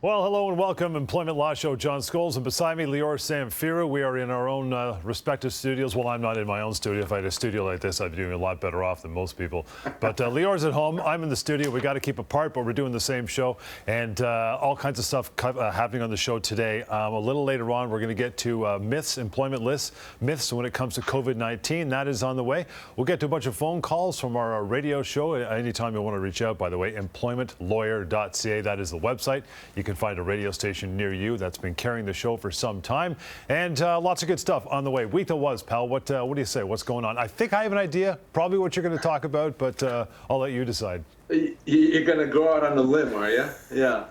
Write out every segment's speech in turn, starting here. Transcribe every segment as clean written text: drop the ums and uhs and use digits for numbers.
Well, hello and welcome. Employment Law Show, John Scholes, and beside me, Lior Samfiru. We are in our own respective studios. Well, I'm not in my own studio. If I had a studio like this, I'd be doing a lot better off than most people. But Lior's at home. I'm in the studio. We got to keep apart, but we're doing the same show. And all kinds of stuff happening on the show today. A little later on, we're going to get to myths, employment lists, myths when it comes to COVID-19. That is on the way. We'll get to a bunch of phone calls from our radio show. Anytime you want to reach out, by the way, employmentlawyer.ca. That is the website. You can find a radio station near you that's been carrying the show for some time, and lots of good stuff on the way. Week that was, pal. What do you say? What's going on? I think I have an idea, probably what you're going to talk about, but I'll let you decide. You're going to go out on a limb, are you? Yeah.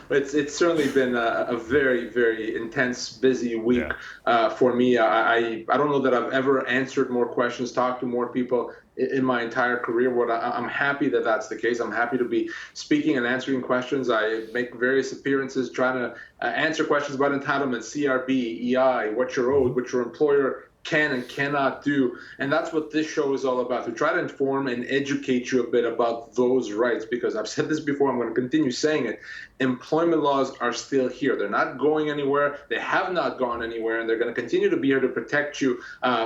It's certainly been a very, very intense, busy week for me. I don't know that I've ever answered more questions, talked to more people in my entire career. I'm happy that that's the case. I'm happy to be speaking and answering questions. I make various appearances trying to answer questions about entitlement, CRB, EI, what you're owed, what your employer can and cannot do. And that's what this show is all about, to try to inform and educate you a bit about those rights, because I've said this before, I'm going to continue saying it. Employment laws are still here. They're not going anywhere. They have not gone anywhere, and they're going to continue to be here to protect you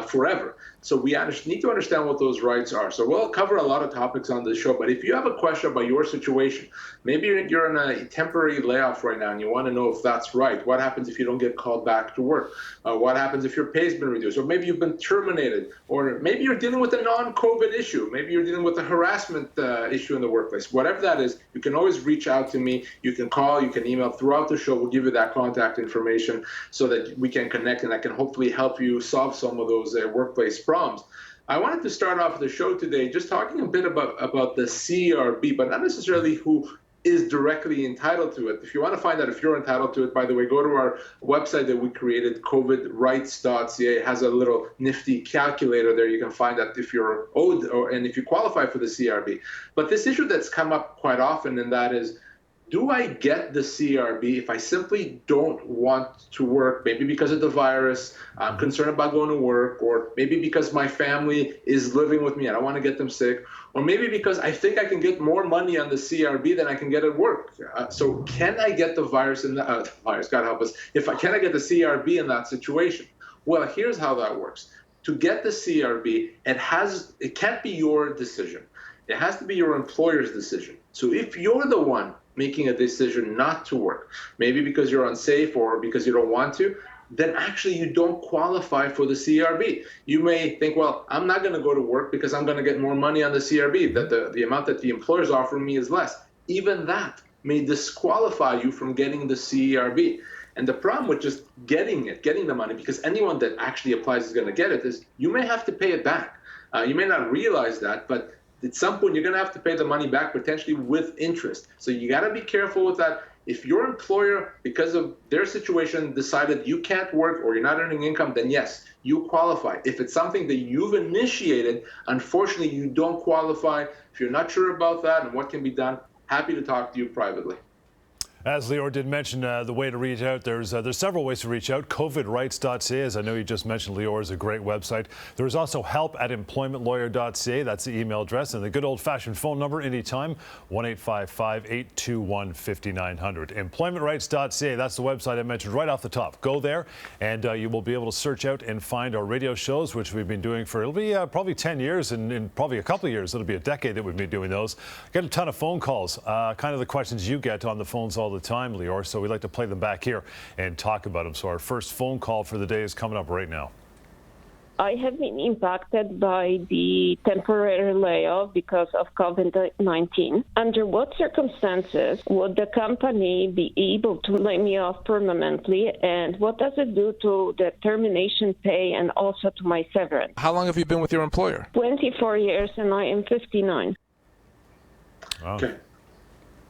forever. So we need to understand what those rights are. So we'll cover a lot of topics on this show, but if you have a question about your situation, maybe you're in a temporary layoff right now and you want to know if that's right. What happens if you don't get called back to work? What happens if your pay's been reduced? Or maybe you've been terminated, or maybe you're dealing with a non-COVID issue. Maybe you're dealing with a harassment issue in the workplace. Whatever that is, you can always reach out to me. You can call, you can email. Throughout the show, we'll give you that contact information so that we can connect, and I can hopefully help you solve some of those workplace problems. I wanted to start off the show today just talking a bit about the CERB, but not necessarily who is directly entitled to it. If you want to find out if you're entitled to it, by the way, go to our website that we created, covidrights.ca. It has a little nifty calculator there. You can find out if you're owed and if you qualify for the CRB. But this issue that's come up quite often, and that is, do I get the CRB if I simply don't want to work, maybe because of the virus, I'm concerned about going to work, or maybe because my family is living with me, I don't want to get them sick, or maybe because I think I can get more money on the CRB than I can get at work. So can I get the virus in the virus? God help us. Can I get the CRB in that situation? Well, here's how that works. To get the CRB, it can't be your decision. It has to be your employer's decision. So if you're the one making a decision not to work, maybe because you're unsafe or because you don't want to, then actually you don't qualify for the CRB. You may think, well, I'm not going to go to work because I'm going to get more money on the CRB, that the amount that the employer is offering me is less. Even that may disqualify you from getting the CRB. And the problem with just getting the money, because anyone that actually applies is going to get it, is you may have to pay it back. You may not realize that, but at some point you're going to have to pay the money back, potentially with interest. So you got to be careful with that. If your employer, because of their situation, decided you can't work or you're not earning income, then yes, you qualify. If it's something that you've initiated, unfortunately, you don't qualify. If you're not sure about that and what can be done, happy to talk to you privately. As Lior did mention, the way to reach out, there's several ways to reach out. Covidrights.ca, as I know you just mentioned, Lior, is a great website. There's also help@employmentlawyer.ca. That's the email address. And the good old-fashioned phone number anytime, 1-855-821-5900. Employmentrights.ca, that's the website I mentioned right off the top. Go there, and you will be able to search out and find our radio shows, which we've been doing for, it'll be probably 10 years, and in probably a couple of years, it'll be a decade that we've been doing those. Get a ton of phone calls, kind of the questions you get on the phones all the time, Lior, so we'd like to play them back here and talk about them. So our first phone call for the day is coming up right now. I have been impacted by the temporary layoff because of COVID-19. Under what circumstances would the company be able to lay me off permanently, and what does it do to the termination pay and also to my severance? How long have you been with your employer? 24 years, and I am 59. Wow. Okay.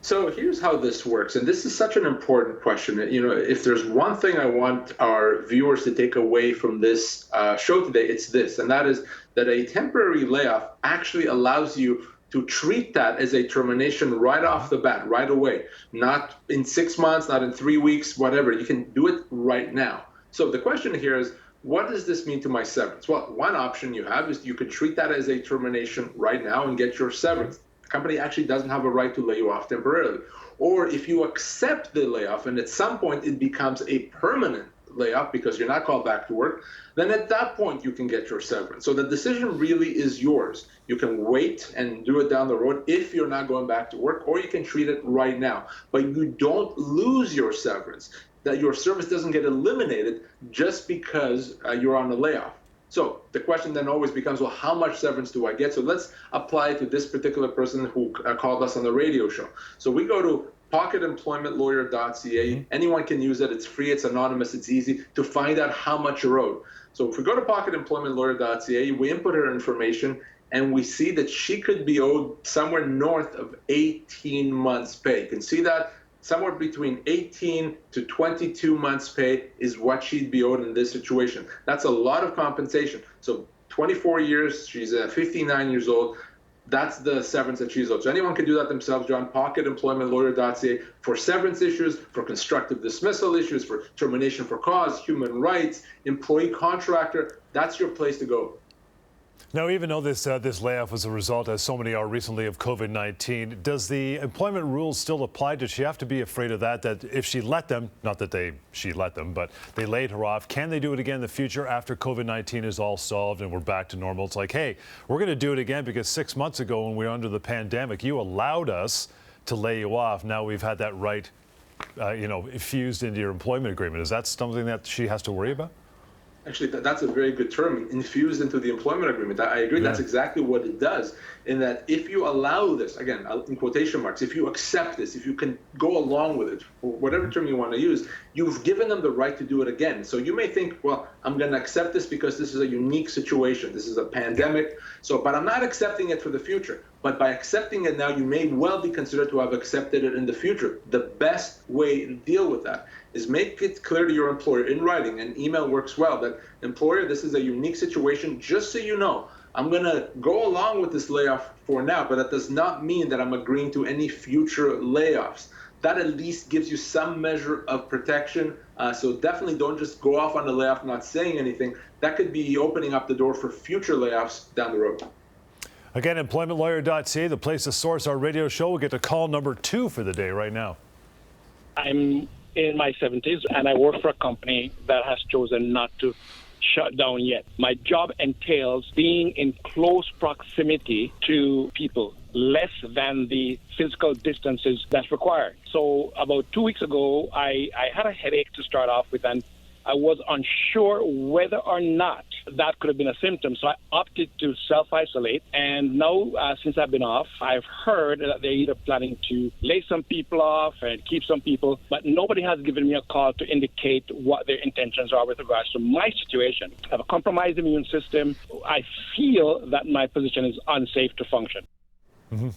So here's how this works, and this is such an important question. You know, if there's one thing I want our viewers to take away from this show today, it's this, and that is that a temporary layoff actually allows you to treat that as a termination right off the bat, right away. Not in 6 months, not in 3 weeks, whatever. You can do it right now. So the question here is, what does this mean to my severance? Well, one option you have is you could treat that as a termination right now and get your severance. Company actually doesn't have a right to lay you off temporarily. or if you accept the layoff and at some point it becomes a permanent layoff because you're not called back to work, then at that point you can get your severance. So the decision really is yours. You can wait and do it down the road if you're not going back to work, or you can treat it right now. But you don't lose your severance, that your service doesn't get eliminated just because you're on a layoff. So the question then always becomes, well, how much severance do I get? So let's apply it to this particular person who called us on the radio show. So we go to pocketemploymentlawyer.ca. Anyone can use it. It's free. It's anonymous. It's easy to find out how much you're owed. So if we go to pocketemploymentlawyer.ca, we input her information, and we see that she could be owed somewhere north of 18 months' pay. You can see that somewhere between 18 to 22 months' pay is what she'd be owed in this situation. That's a lot of compensation. So 24 years, she's 59 years old. That's the severance that she's owed. So anyone can do that themselves, John. Pocketemploymentlawyer.ca for severance issues, for constructive dismissal issues, for termination for cause, human rights, employee contractor. That's your place to go. Now, even though this layoff was a result, as so many are recently, of COVID-19, does the employment rules still apply? Does she have to be afraid of that if she let them, not that she let them, but they laid her off, can they do it again in the future after COVID-19 is all solved and we're back to normal? It's like, hey, we're going to do it again because 6 months ago when we were under the pandemic, you allowed us to lay you off. Now we've had that right, infused into your employment agreement. Is that something that she has to worry about? Actually, that's a very good term, infused into the employment agreement. I agree. Yeah. That's exactly what it does, in that if you allow this, again, in quotation marks, if you accept this, if you can go along with it, whatever term you want to use, you've given them the right to do it again. So you may think, well, I'm going to accept this because this is a unique situation. This is a pandemic. But I'm not accepting it for the future. But by accepting it now, you may well be considered to have accepted it in the future. The best way to deal with that is make it clear to your employer in writing, and email works well, that employer, this is a unique situation. Just so you know, I'm going to go along with this layoff for now, but that does not mean that I'm agreeing to any future layoffs. That at least gives you some measure of protection. So definitely don't just go off on the layoff not saying anything. That could be opening up the door for future layoffs down the road. Again, employmentlawyer.ca, the place to source our radio show. We'll get to call number 2 for the day right now. I'm in my 70s, and I work for a company that has chosen not to shut down yet. My job entails being in close proximity to people, less than the physical distances that's required. So about 2 weeks ago, I had a headache to start off with, and I was unsure whether or not that could have been a symptom. So I opted to self-isolate. And now, since I've been off, I've heard that they're either planning to lay some people off and keep some people, but nobody has given me a call to indicate what their intentions are with regards to my situation. I have a compromised immune system. I feel that my position is unsafe to function. Mm-hmm.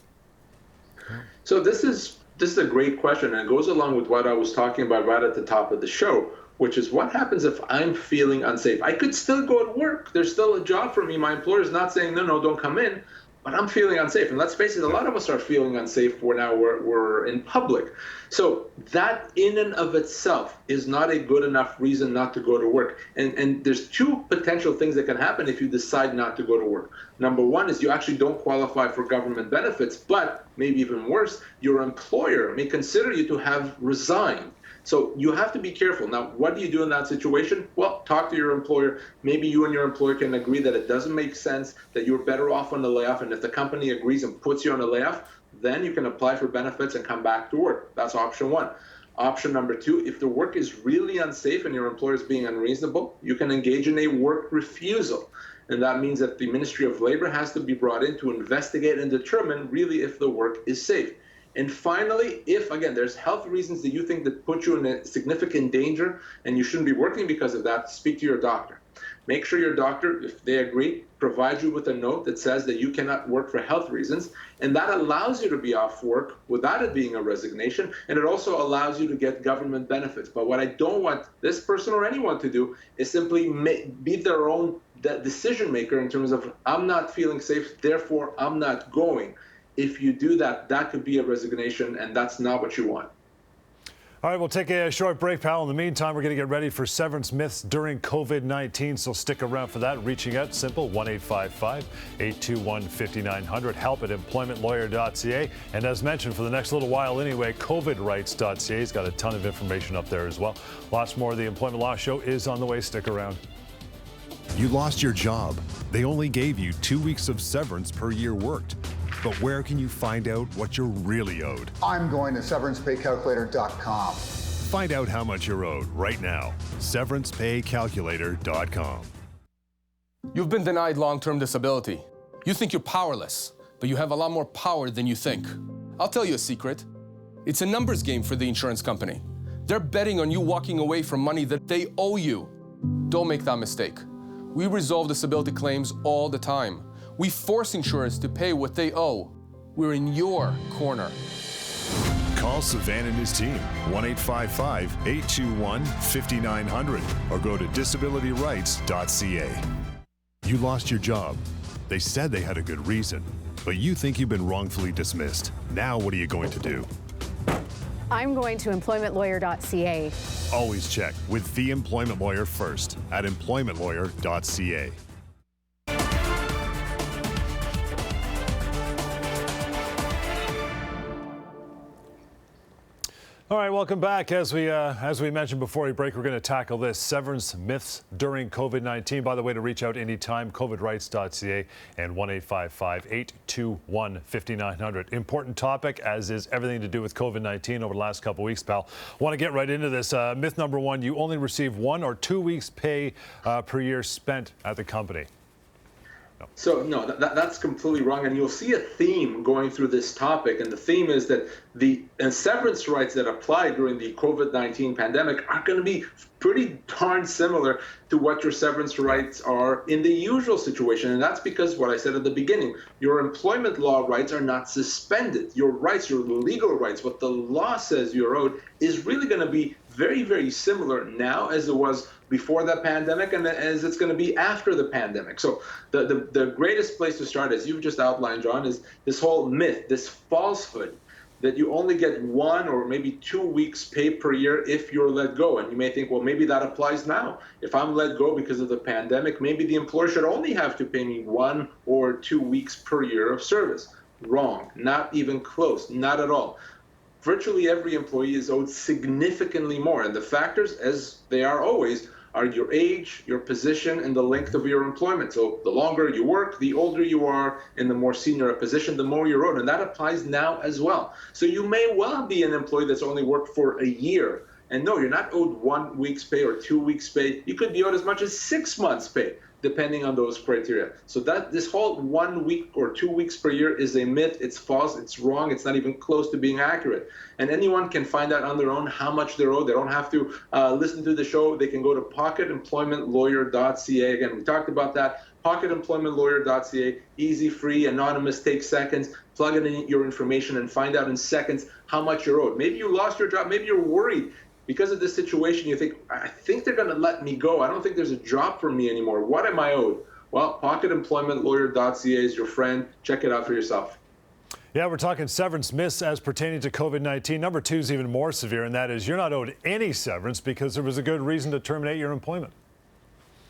So this is a great question, and it goes along with what I was talking about right at the top of the show, which is what happens if I'm feeling unsafe? I could still go to work. There's still a job for me. My employer is not saying, no, don't come in, but I'm feeling unsafe. And let's face it, a lot of us are feeling unsafe now we're in public. So that in and of itself is not a good enough reason not to go to work. And there's 2 potential things that can happen if you decide not to go to work. Number 1 is you actually don't qualify for government benefits, but maybe even worse, your employer may consider you to have resigned. So you have to be careful. Now, what do you do in that situation? Well, talk to your employer. Maybe you and your employer can agree that it doesn't make sense, that you're better off on the layoff. And if the company agrees and puts you on a layoff, then you can apply for benefits and come back to work. That's option 1. Option number 2, if the work is really unsafe and your employer is being unreasonable, you can engage in a work refusal. And that means that the Ministry of Labor has to be brought in to investigate and determine really if the work is safe. And finally, if, again, there's health reasons that you think that put you in a significant danger and you shouldn't be working because of that, speak to your doctor. Make sure your doctor, if they agree, provides you with a note that says that you cannot work for health reasons. And that allows you to be off work without it being a resignation. And it also allows you to get government benefits. But what I don't want this person or anyone to do is simply be their own decision maker in terms of, I'm not feeling safe, therefore I'm not going. If you do that, that could be a resignation, and that's not what you want. All right, we'll take a short break, pal. In the meantime, we're going to get ready for severance myths during COVID-19, so stick around for that. Reaching out, simple, 1-855-821-5900, help at employmentlawyer.ca. And as mentioned, for the next little while anyway, covidrights.ca has got a ton of information up there as well. Lots more of the Employment Law Show is on the way. Stick around. You lost your job. They only gave you 2 weeks of severance per year worked. But where can you find out what you're really owed? I'm going to severancepaycalculator.com. Find out how much you're owed right now. Severancepaycalculator.com. You've been denied long-term disability. You think you're powerless, but you have a lot more power than you think. I'll tell you a secret. It's a numbers game for the insurance company. They're betting on you walking away from money that they owe you. Don't make that mistake. We resolve disability claims all the time. We force insurers to pay what they owe. We're in your corner. Call Savan and his team, 1-855-821-5900, or go to disabilityrights.ca. You lost your job. They said they had a good reason, but you think you've been wrongfully dismissed. Now what are you going to do? I'm going to employmentlawyer.ca. Always check with the employment lawyer first at employmentlawyer.ca. All right, welcome back. As we mentioned before we break, we're going to tackle this severance myths during COVID-19. By the way, to reach out anytime, covidrights.ca and 1-855-821-5900. Important topic, as is everything to do with COVID-19 over the last couple of weeks, pal. Want to get right into this. Myth number one, you only receive 1 or 2 weeks pay per year spent at the company. So no, that's completely wrong, and you'll see a theme going through this topic, and the theme is that the severance rights that apply during the COVID-19 pandemic are going to be pretty darn similar to what your severance rights are in the usual situation, and that's because what I said at the beginning, your employment law rights are not suspended. Your rights, your legal rights, what the law says you're owed is really going to be very, very similar now as it was before the pandemic and as it's going to be after the pandemic. So the greatest place to start, as you've just outlined, John, is this whole myth, this falsehood that you only get 1 or maybe 2 weeks pay per year if you're let go. And you may think, well, maybe that applies now. If I'm let go because of the pandemic, maybe the employer should only have to pay me 1 or 2 weeks per year of service. Wrong. Not even close. Not at all. Virtually every employee is owed significantly more. And the factors, as they are always, are your age, your position, and the length of your employment. So the longer you work, the older you are, and the more senior a position, the more you're owed. And that applies now as well. So you may well be an employee that's only worked for a year. And no, you're not owed 1 week's pay or 2 weeks pay. You could be owed as much as 6 months pay, depending on those criteria. So that this whole 1 week or 2 weeks per year is a myth. It's false. It's wrong. It's not even close to being accurate. And anyone can find out on their own how much they're owed. They don't have to listen to the show. They can go to pocketemploymentlawyer.ca. Again, we talked about that. Pocketemploymentlawyer.ca. Easy, free, anonymous, takes seconds. Plug in your information and find out in seconds how much you're owed. Maybe you lost your job. Maybe you're worried. Because of this situation, you think, I think they're going to let me go. I don't think there's a job for me anymore. What am I owed? Well, pocketemploymentlawyer.ca is your friend. Check it out for yourself. Yeah, we're talking severance myths as pertaining to COVID-19. Number 2 is even more severe, and that is you're not owed any severance because there was a good reason to terminate your employment.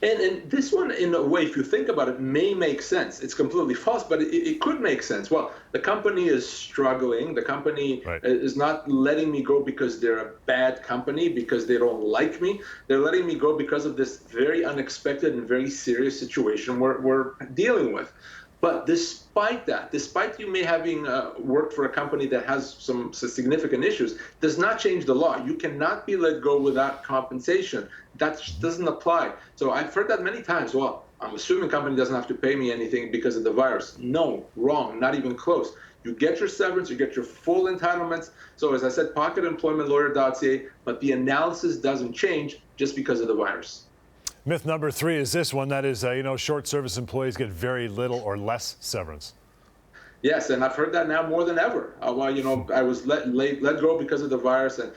And this one, in a way, if you think about it, may make sense. It's completely false, but it could make sense. Well, the company is struggling. The company is not letting me go because they're a bad company, because they don't like me. They're letting me go because of this very unexpected and very serious situation we're dealing with. But despite that, despite you may having worked for a company that has some significant issues, does not change the law. You cannot be let go without compensation. That doesn't apply. So I've heard that many times. Well, I'm assuming company doesn't have to pay me anything because of the virus. No, wrong, not even close. You get your severance, you get your full entitlements. So as I said, pocketemploymentlawyer.ca, but the analysis doesn't change just because of the virus. Myth number 3 is this one, that is, short service employees get very little or less severance. Yes, and I've heard that now more than ever. I was let go because of the virus, and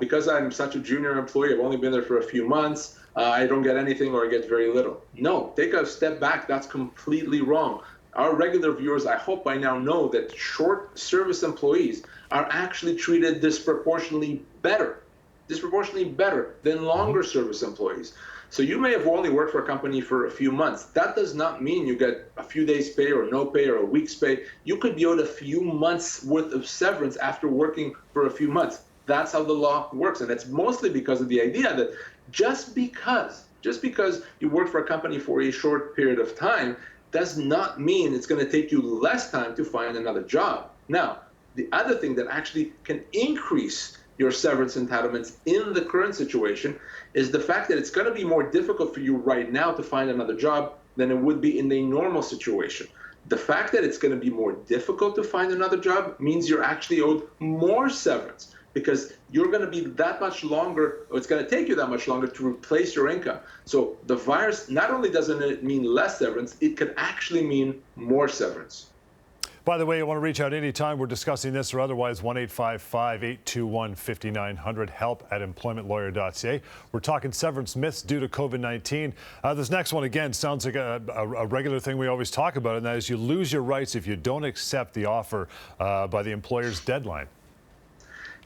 because I'm such a junior employee, I've only been there for a few months. I don't get anything, or I get very little. No, take a step back. That's completely wrong. Our regular viewers, I hope by now, know that short service employees are actually treated disproportionately better disproportionately better than longer service employees. So you may have only worked for a company for a few months. That does not mean you get a few days pay or no pay or a week's pay. You could be owed a few months worth of severance after working for a few months. That's how the law works. And it's mostly because of the idea that just because you work for a company for a short period of time does not mean it's going to take you less time to find another job. Now, the other thing that actually can increase your severance entitlements in the current situation is the fact that it's going to be more difficult for you right now to find another job than it would be in a normal situation. The fact that it's going to be more difficult to find another job means you're actually owed more severance because you're going to be that much longer, or it's going to take you that much longer to replace your income. So the virus, not only doesn't it mean less severance, it could actually mean more severance. By the way, you want to reach out anytime we're discussing this or otherwise, 1-855-821-5900, help@employmentlawyer.ca. We're talking severance myths due to COVID-19. This next one, again, sounds like a regular thing we always talk about, and that is you lose your rights if you don't accept the offer by the employer's deadline.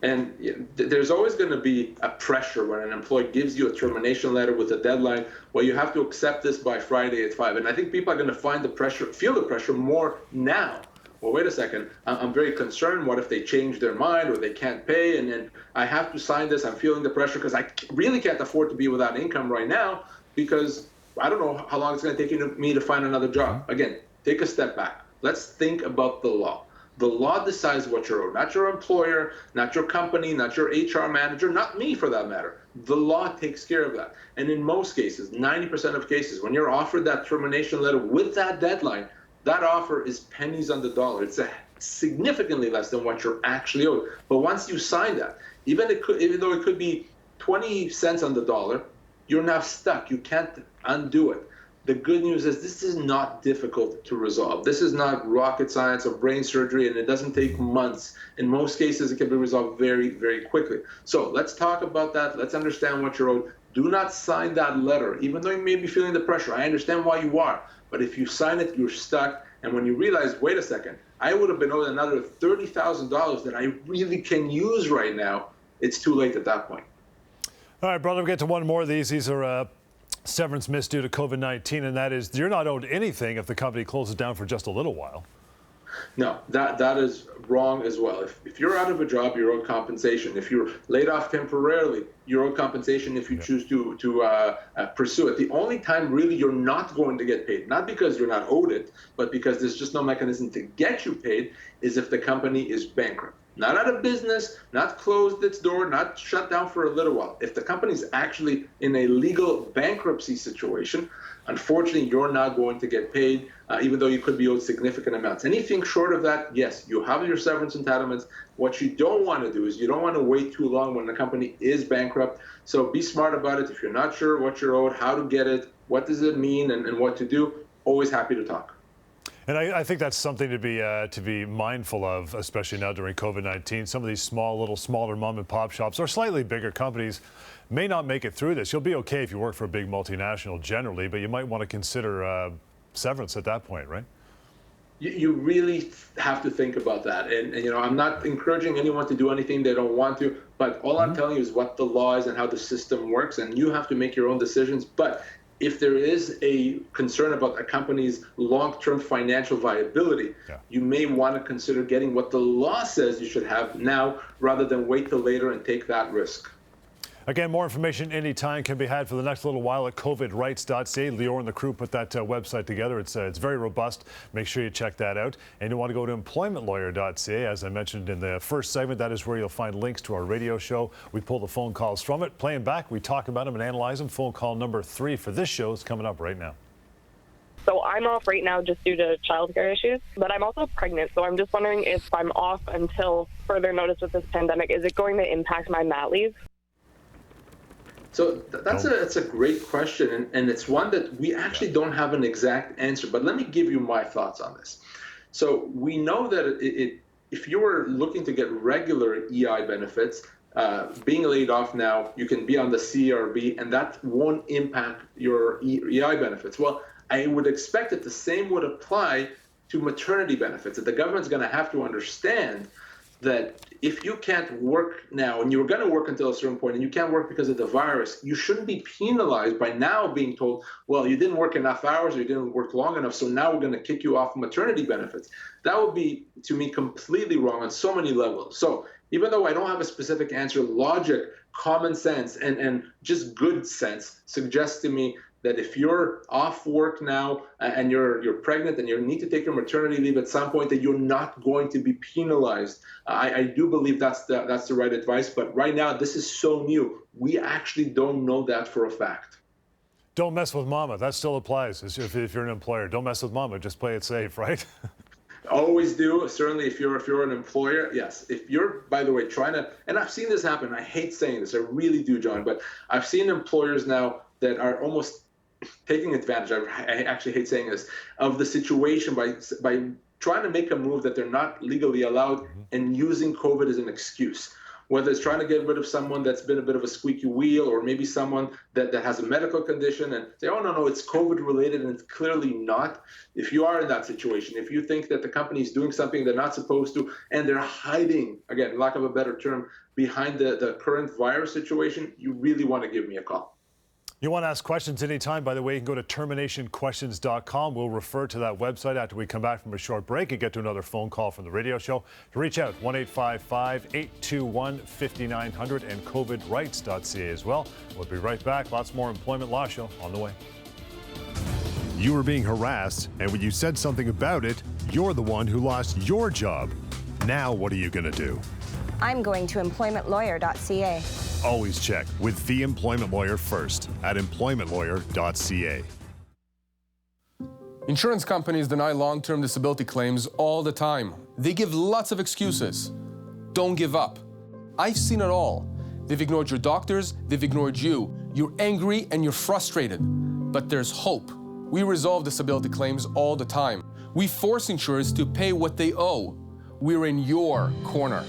And there's always going to be a pressure when an employee gives you a termination letter with a deadline. Well, you have to accept this by Friday at 5. And I think people are going to feel the pressure more now. Well, wait a second, I'm very concerned. What if they change their mind or they can't pay? And then I have to sign this. I'm feeling the pressure because I really can't afford to be without income right now because I don't know how long it's going to take me to find another job. Again, take a step back. Let's think about the law. The law decides what you're owed, not your employer, not your company, not your HR manager, not me for that matter. The law takes care of that. And in most cases, 90% of cases, when you're offered that termination letter with that deadline, that offer is pennies on the dollar. It's significantly less than what you're actually owed. But once you sign that, even though it could be 20 cents on the dollar, you're now stuck. You can't undo it. The good news is this is not difficult to resolve. This is not rocket science or brain surgery, and it doesn't take months. In most cases, it can be resolved very, very quickly. So let's talk about that. Let's understand what you're owed. Do not sign that letter, even though you may be feeling the pressure. I understand why you are. But if you sign it, you're stuck. And when you realize, wait a second, I would have been owed another $30,000 that I really can use right now, it's too late at that point. All right, brother, we'll get to one more of these. These are severance myths due to COVID-19, and that is you're not owed anything if the company closes down for just a little while. No, that is wrong as well. If you're out of a job, you're owed compensation. If you're laid off temporarily, you're owed compensation if you choose to pursue it. The only time really you're not going to get paid, not because you're not owed it, but because there's just no mechanism to get you paid, is if the company is bankrupt. Not out of business, not closed its door, not shut down for a little while. If the company's actually in a legal bankruptcy situation, unfortunately, you're not going to get paid, even though you could be owed significant amounts. Anything short of that, yes, you have your severance entitlements. What you don't want to do is you don't want to wait too long when the company is bankrupt. So be smart about it. If you're not sure what you're owed, how to get it, what does it mean, and what to do, always happy to talk. And I think that's something to be mindful of, especially now during COVID-19. Some of these smaller mom and pop shops or slightly bigger companies may not make it through this. You'll be okay if you work for a big multinational generally, but you might want to consider severance at that point, right? You really have to think about that. And I'm not encouraging anyone to do anything they don't want to, but all I'm telling you is what the law is and how the system works, and you have to make your own decisions. But if there is a concern about a company's long-term financial viability, you may want to consider getting what the law says you should have now rather than wait till later and take that risk. Again, more information anytime can be had for the next little while at covidrights.ca. Lior and the crew put that website together. It's very robust. Make sure you check that out. And you want to go to employmentlawyer.ca. As I mentioned in the first segment, that is where you'll find links to our radio show. We pull the phone calls from it, play them back. We talk about them and analyze them. Phone call number 3 for this show is coming up right now. So I'm off right now just due to childcare issues, but I'm also pregnant. So I'm just wondering if I'm off until further notice with this pandemic, is it going to impact my mat leave? So that's a great question, and it's one that we actually don't have an exact answer, but let me give you my thoughts on this. So we know that if you were looking to get regular EI benefits, being laid off now, you can be on the CERB, and that won't impact your EI benefits. Well, I would expect that the same would apply to maternity benefits, that the government's going to have to understand that if you can't work now, and you're going to work until a certain point, and you can't work because of the virus, you shouldn't be penalized by now being told, well, you didn't work enough hours, or you didn't work long enough, so now we're going to kick you off maternity benefits. That would be, to me, completely wrong on so many levels. So even though I don't have a specific answer, logic, common sense, and just good sense suggests to me that if you're off work now and you're pregnant and you need to take your maternity leave at some point, that you're not going to be penalized. I do believe that's the right advice. But right now, this is so new. We actually don't know that for a fact. Don't mess with mama. That still applies if you're an employer. Don't mess with mama. Just play it safe, right? Always do. Certainly, if you're an employer, yes. If you're, by the way, trying to, and I've seen this happen. I hate saying this. I really do, John. But I've seen employers now that are almost taking advantage, I actually hate saying this, of the situation by trying to make a move that they're not legally allowed and using COVID as an excuse. Whether it's trying to get rid of someone that's been a bit of a squeaky wheel, or maybe someone that has a medical condition, and say, oh, no, it's COVID related, and it's clearly not. If you are in that situation, if you think that the company is doing something they're not supposed to, and they're hiding, again, lack of a better term, behind the current virus situation, you really want to give me a call. You want to ask questions anytime, by the way, you can go to terminationquestions.com. We'll refer to that website after we come back from a short break and get to another phone call from the radio show. To reach out, 1-855-821-5900 and covidrights.ca as well. We'll be right back. Lots more Employment Law Show on the way. You were being harassed, and when you said something about it, you're the one who lost your job. Now what are you going to do? I'm going to employmentlawyer.ca. Always check with the employment lawyer first at employmentlawyer.ca. Insurance companies deny long-term disability claims all the time. They give lots of excuses. Don't give up. I've seen it all. They've ignored your doctors, they've ignored you. You're angry and you're frustrated. But there's hope. We resolve disability claims all the time. We force insurers to pay what they owe. We're in your corner.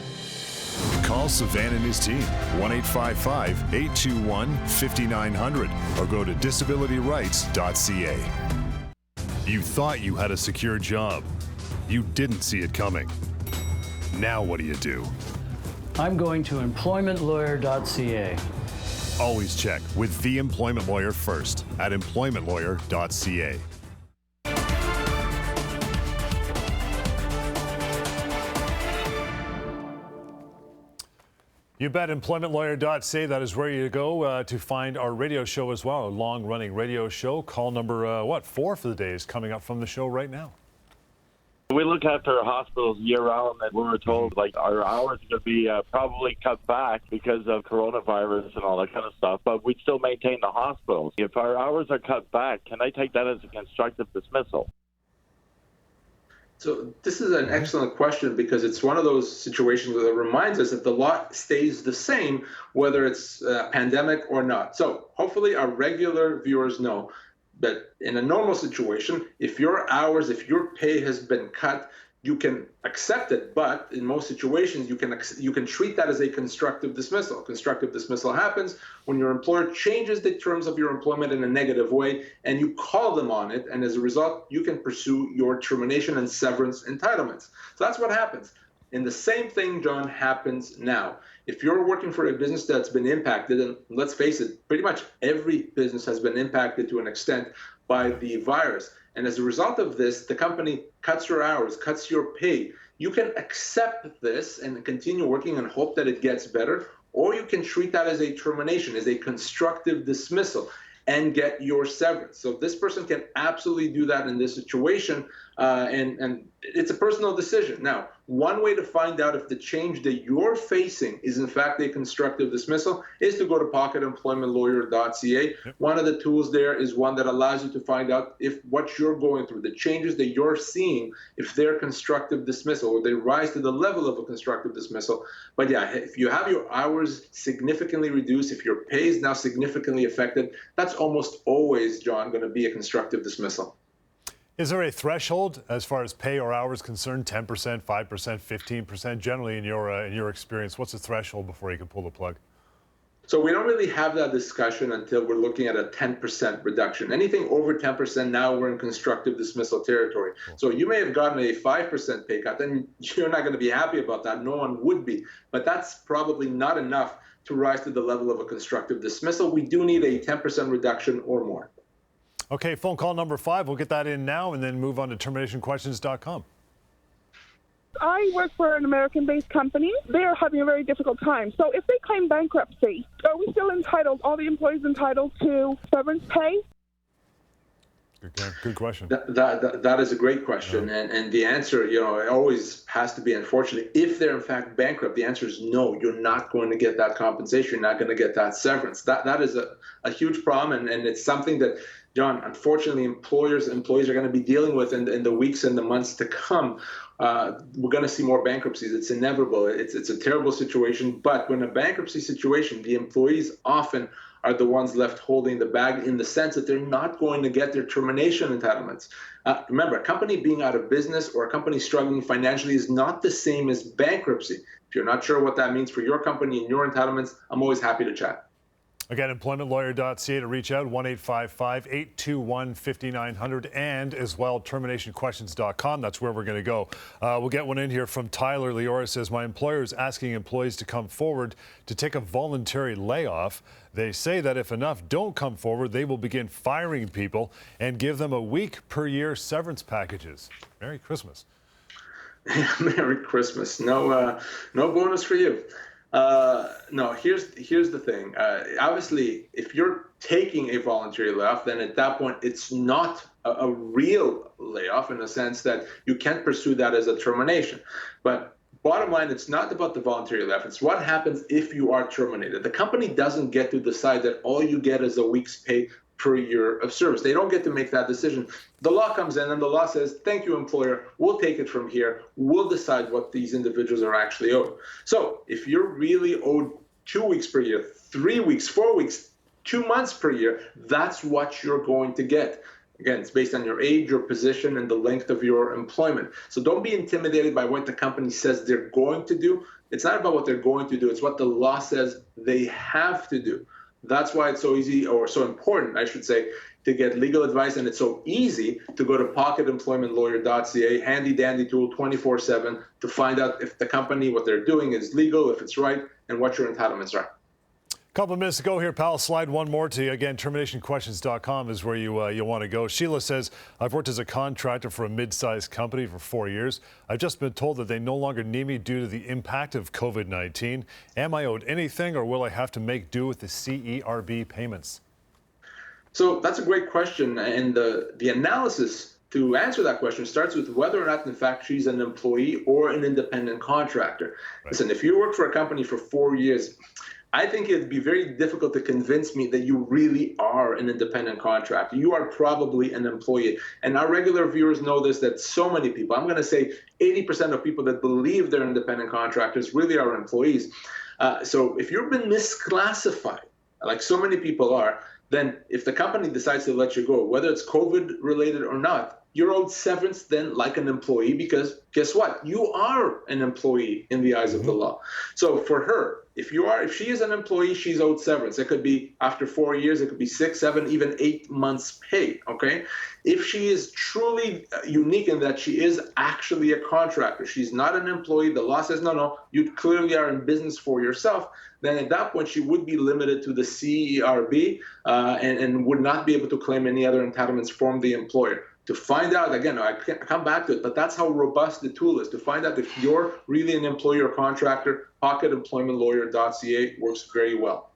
Call Savan and his team, 1-855-821-5900, or go to disabilityrights.ca. You thought you had a secure job. You didn't see it coming. Now what do? I'm going to employmentlawyer.ca. Always check with the employment lawyer first at employmentlawyer.ca. You bet. Employmentlawyer.ca. That is where you go to find our radio show as well. A long-running radio show. Call number, 4 for the day is coming up from the show right now. We look after hospitals year-round, and we were told like our hours are going to be probably cut back because of coronavirus and all that kind of stuff, but we still maintain the hospitals. If our hours are cut back, can I take that as a constructive dismissal? So this is an excellent question, because it's one of those situations that reminds us that the law stays the same, whether it's a pandemic or not. So hopefully our regular viewers know that in a normal situation, if your hours, if your pay has been cut, you can accept it. But in most situations, you can treat that as a constructive dismissal. Constructive dismissal happens when your employer changes the terms of your employment in a negative way, and you call them on it. And as a result, you can pursue your termination and severance entitlements. So that's what happens. And the same thing, John, happens now. If you're working for a business that's been impacted, and let's face it, pretty much every business has been impacted to an extent by the virus. And as a result of this, the company cuts your hours, cuts your pay. You can accept this and continue working and hope that it gets better, or you can treat that as a termination, as a constructive dismissal, and get your severance. So this person can absolutely do that in this situation, and it's a personal decision. Now, one way to find out if the change that you're facing is in fact a constructive dismissal is to go to pocketemploymentlawyer.ca. One of the tools there is one that allows you to find out if what you're going through, the changes that you're seeing, if they're constructive dismissal or they rise to the level of a constructive dismissal. But yeah, if you have your hours significantly reduced, if your pay is now significantly affected, that's almost always, John, going to be a constructive dismissal. Is there a threshold as far as pay or hours concerned? 10%, 5%, 15%? Generally, in your experience, what's the threshold before you can pull the plug? So we don't really have that discussion until we're looking at a 10% reduction. Anything over 10%, now we're in constructive dismissal territory. So you may have gotten a 5% pay cut, and you're not going to be happy about that. No one would be. But that's probably not enough to rise to the level of a constructive dismissal. We do need a 10% reduction or more. Okay, phone call number 5. We'll get that in now and then move on to terminationquestions.com. I work for an American-based company. They are having a very difficult time. So if they claim bankruptcy, are we still entitled, all the employees entitled to severance pay? Good question. That is a great question. And the answer, it always has to be, unfortunately, if they're in fact bankrupt, the answer is no, you're not going to get that compensation. You're not going to get that severance. That is a huge problem. And it's something that, John, unfortunately, employees are going to be dealing with in the weeks and the months to come. We're going to see more bankruptcies. It's inevitable. It's a terrible situation. But when a bankruptcy situation, the employees often are the ones left holding the bag in the sense that they're not going to get their termination entitlements. Remember, a company being out of business or a company struggling financially is not the same as bankruptcy. If you're not sure what that means for your company and your entitlements, I'm always happy to chat. Again, employmentlawyer.ca to reach out, 1-855-821-5900, and as well, terminationquestions.com. That's where we're going to go. We'll get one in here from Tyler. Lior says, my employer is asking employees to come forward to take a voluntary layoff. They say that if enough don't come forward, they will begin firing people and give them a week per year severance packages. Merry Christmas. Merry Christmas. No bonus for you. No, here's the thing. Obviously, if you're taking a voluntary layoff, then at that point, it's not a real layoff in the sense that you can't pursue that as a termination. But bottom line, it's not about the voluntary layoff. It's what happens if you are terminated. The company doesn't get to decide that all you get is a week's pay per year of service. They don't get to make that decision. The law comes in and the law says, thank you, employer. We'll take it from here. We'll decide what these individuals are actually owed. So if you're really owed 2 weeks per year, 3 weeks, 4 weeks, 2 months per year, that's what you're going to get. Again, it's based on your age, your position, and the length of your employment. So don't be intimidated by what the company says they're going to do. It's not about what they're going to do. It's what the law says they have to do. That's why it's so easy, or so important, I should say, to get legal advice. And it's so easy to go to pocketemploymentlawyer.ca, handy dandy tool 24/7 to find out if the company, what they're doing is legal, if it's right, and what your entitlements are. Couple of minutes to go here, pal. Slide one more to you. Again, terminationquestions.com is where you want to go. Sheila says, I've worked as a contractor for a mid-sized company for 4 years. I've just been told that they no longer need me due to the impact of COVID-19. Am I owed anything, or will I have to make do with the CERB payments? So that's a great question. And the analysis to answer that question starts with whether or not, in fact, she's an employee or an independent contractor. Right. Listen, if you work for a company for 4 years, I think it'd be very difficult to convince me that you really are an independent contractor. You are probably an employee. And our regular viewers know this, that so many people, I'm going to say 80% of people that believe they're independent contractors really are employees. So if you've been misclassified, like so many people are, then if the company decides to let you go, whether it's COVID related or not, you're owed severance then like an employee, because guess what? You are an employee in the eyes of the law. So for her, if she is an employee, she's owed severance. It could be after 4 years, it could be 6, 7, even 8 months pay, okay? If she is truly unique in that she is actually a contractor, she's not an employee, the law says, no, you clearly are in business for yourself, then at that point she would be limited to the CERB and would not be able to claim any other entitlements from the employer. To find out, again, I can't come back to it, but that's how robust the tool is. To find out if you're really an employee or contractor, pocketemploymentlawyer.ca works very well.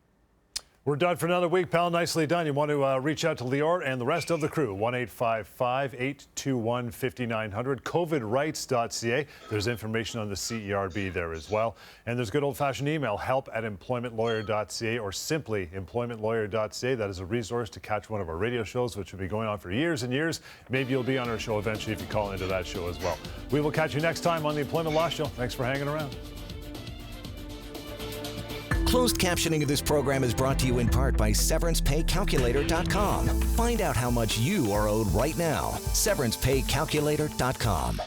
We're done for another week, pal. Nicely done. You want to reach out to Lior and the rest of the crew, 1-855-821-5900, covidrights.ca. There's information on the CERB there as well. And there's good old-fashioned email, help@employmentlawyer.ca, or simply employmentlawyer.ca. That is a resource to catch one of our radio shows, which will be going on for years and years. Maybe you'll be on our show eventually if you call into that show as well. We will catch you next time on the Employment Law Show. Thanks for hanging around. Closed captioning of this program is brought to you in part by SeverancePayCalculator.com. Find out how much you are owed right now. SeverancePayCalculator.com.